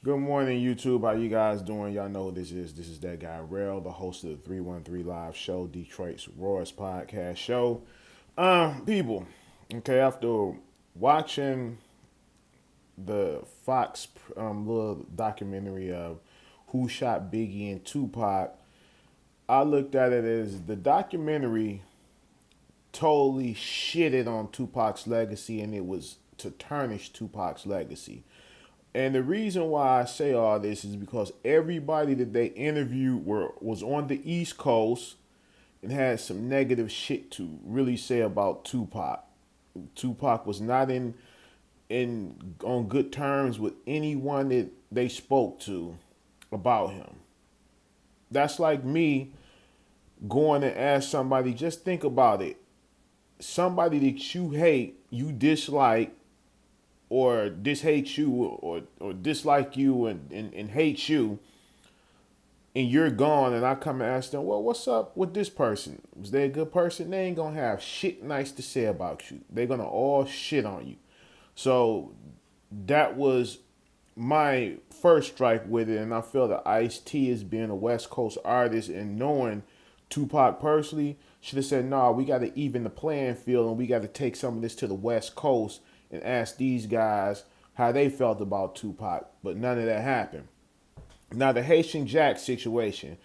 Good morning, YouTube. How you guys doing? Y'all know who this is. This is that guy, Rel, the host of the 313 Live Show, Detroit's rawest podcast show. People, okay, after watching the Fox little documentary of who shot Biggie and Tupac, I looked at it as the documentary totally shitted on Tupac's legacy, and it was to tarnish Tupac's legacy. And the reason why I say all this is because everybody that they interviewed was on the East Coast and had some negative shit to really say about Tupac. Tupac was not in on good terms with anyone that they spoke to about him. That's like me going and ask somebody, just think about it. Somebody that you hate, you dislike, or dishate you or dislike you and hate you, and you're gone, and I come and ask them, well, what's up with this person? Was they a good person? They ain't gonna have shit nice to say about you. They're gonna all shit on you. So that was my first strike with it, and I feel that Ice-T, as being a West Coast artist and knowing Tupac personally, should have said, nah, we got to even the playing field, and we got to take some of this to the West Coast and ask these guys how they felt about Tupac. But none of that happened. Now, the Haitian Jack situation.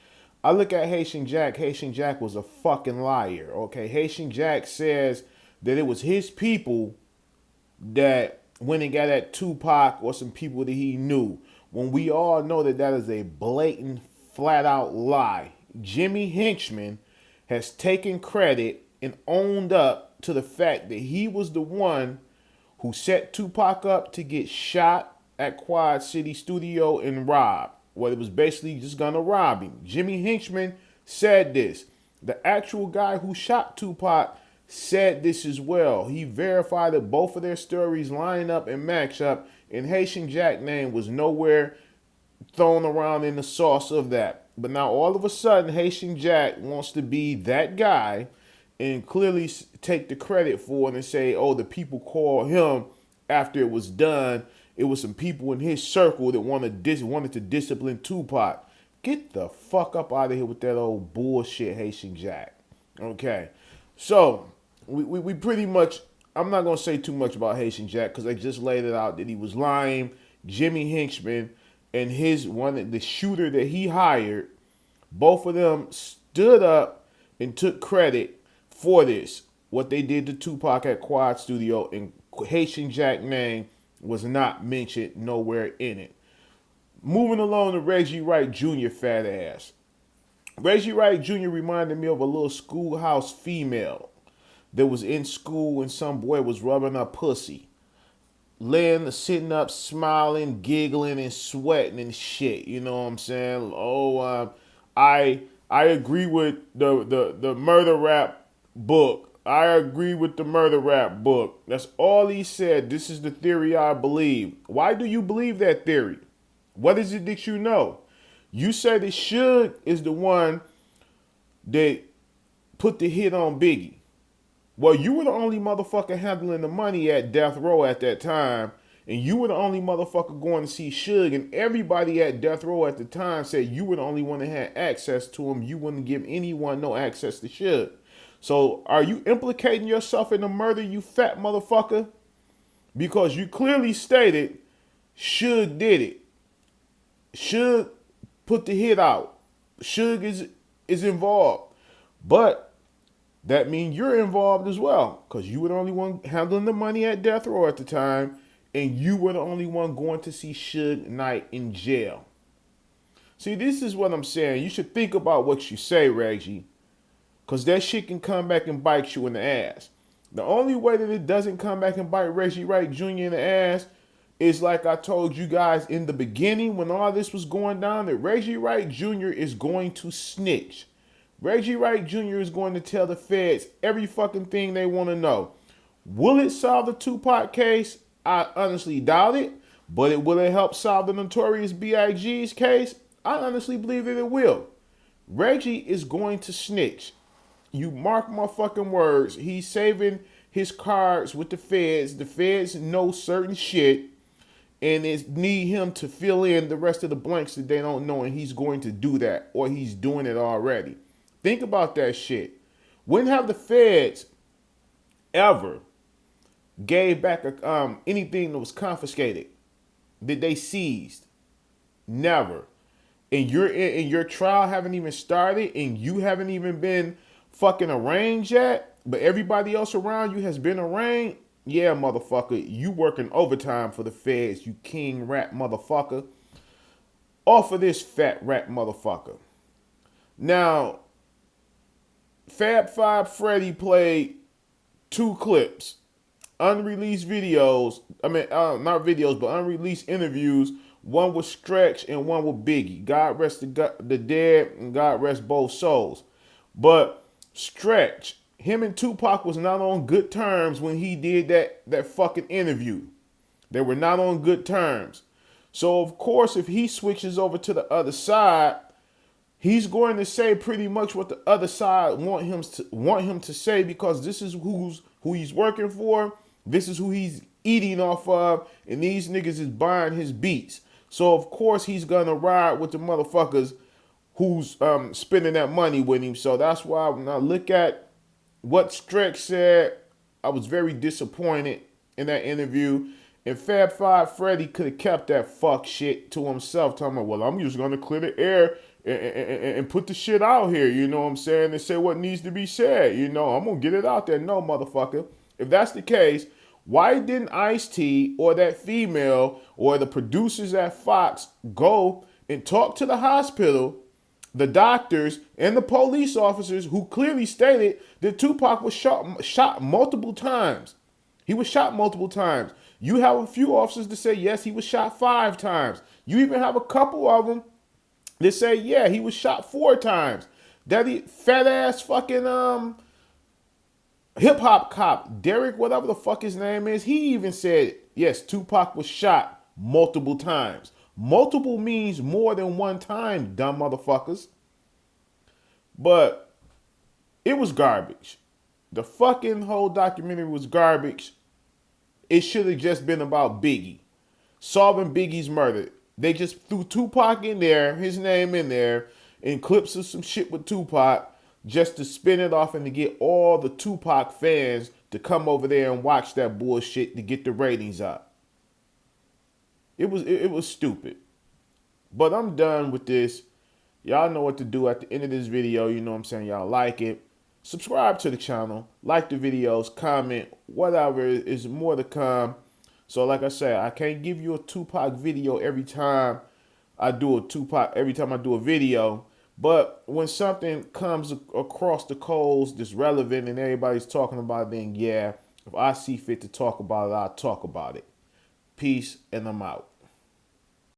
I look at Haitian Jack. Haitian Jack was a fucking liar. Okay, Haitian Jack says that it was his people that went and got at Tupac or some people that he knew. When we all know that that is a blatant, flat out lie. Jimmy Hinchman has taken credit and owned up to the fact that he was the one who set Tupac up to get shot at Quad City Studio and robbed. Well, it was basically just gonna rob him. Jimmy Hinchman said this. The actual guy who shot Tupac said this as well. He verified that both of their stories line up and match up, and Haitian Jack name was nowhere thrown around in the sauce of that. But now all of a sudden, Haitian Jack wants to be that guy and clearly take the credit for it and say, oh, the people called him after it was done. It was some people in his circle that wanted to discipline Tupac. Get the fuck up out of here with that old bullshit, Haitian Jack. Okay, so we pretty much, I'm not going to say too much about Haitian Jack because I just laid it out that he was lying. Jimmy Hinchman and the shooter that he hired, both of them stood up and took credit for this, what they did to Tupac at Quad Studio, and Haitian Jack name was not mentioned nowhere in it. Moving along to Reggie Wright Jr. fat ass. Reggie Wright Jr. reminded me of a little schoolhouse female that was in school and some boy was rubbing her pussy. Laying, sitting up, smiling, giggling, and sweating and shit. You know what I'm saying? I agree with the murder rap book. I agree with the murder rap book. That's all he said. This is the theory I believe. Why do you believe that theory? What is it that you know? You said that Suge is the one that put the hit on Biggie. Well, you were the only motherfucker handling the money at Death Row at that time, and you were the only motherfucker going to see Suge, and everybody at Death Row at the time said you were the only one that had access to him. You wouldn't give anyone no access to Suge. So are you implicating yourself in the murder, you fat motherfucker? Because you clearly stated Suge did it. Suge put the hit out. Suge is involved. But that means you're involved as well, because you were the only one handling the money at Death Row at the time, and you were the only one going to see Suge Knight in jail. See, this is what I'm saying. You should think about what you say, Reggie, because that shit can come back and bite you in the ass. The only way that it doesn't come back and bite Reggie Wright Jr. in the ass is like I told you guys in the beginning when all this was going down, that Reggie Wright Jr. is going to snitch. Reggie Wright Jr. is going to tell the feds every fucking thing they want to know. Will it solve the Tupac case? I honestly doubt it. But will it help solve the Notorious B.I.G.'s case? I honestly believe that it will. Reggie is going to snitch. You mark my fucking words. He's saving his cards with the feds. The feds know certain shit. And it need him to fill in the rest of the blanks that they don't know, and he's going to do that, or he's doing it already. Think about that shit. When have the feds ever gave back anything that was confiscated that they seized? Never. And your trial haven't even started, and you haven't even been fucking arraigned yet, but everybody else around you has been arraigned. Yeah, motherfucker, you working overtime for the feds, you king rat motherfucker. Off of this fat rat motherfucker. Now, Fab Five Freddy played 2 clips, unreleased videos. I mean, not videos, but unreleased interviews. One with Stretch and one with Biggie. God rest the dead and God rest both souls. But Stretch, him and Tupac was not on good terms when he did that fucking interview. They were not on good terms. So of course, if he switches over to the other side, he's going to say pretty much what the other side want him to say, because this is who he's working for. This is who he's eating off of, and these niggas is buying his beats. So of course he's gonna ride with the motherfuckers who's spending that money with him. So that's why when I look at what Stretch said, I was very disappointed in that interview. And Fab Five Freddy could have kept that fuck shit to himself, talking about, well, I'm just gonna clear the air and put the shit out here, you know what I'm saying, and say what needs to be said, you know, I'm gonna get it out there. No, motherfucker. If that's the case, why didn't Ice-T or that female or the producers at Fox go and talk to the hospital, the doctors, and the police officers who clearly stated that Tupac was shot multiple times? He was shot multiple times. You have a few officers that say, yes, he was shot 5 times. You even have a couple of them that say, yeah, he was shot 4 times. That fat ass fucking hip hop cop, Derek, whatever the fuck his name is, he even said, yes, Tupac was shot multiple times. Multiple means more than one time, dumb motherfuckers. But it was garbage. The fucking whole documentary was garbage. It should have just been about Biggie, solving Biggie's murder. They just threw Tupac in there, his name in there, and clips of some shit with Tupac, just to spin it off and to get all the Tupac fans to come over there and watch that bullshit to get the ratings up. It was stupid. But I'm done with this. Y'all know what to do at the end of this video. You know what I'm saying? Y'all like it. Subscribe to the channel. Like the videos. Comment. Whatever is more to come. So like I said, I can't give you a Tupac video every time I do a video. But when something comes across the coals that's relevant and everybody's talking about it, then yeah, if I see fit to talk about it, I'll talk about it. Peace, and I'm out.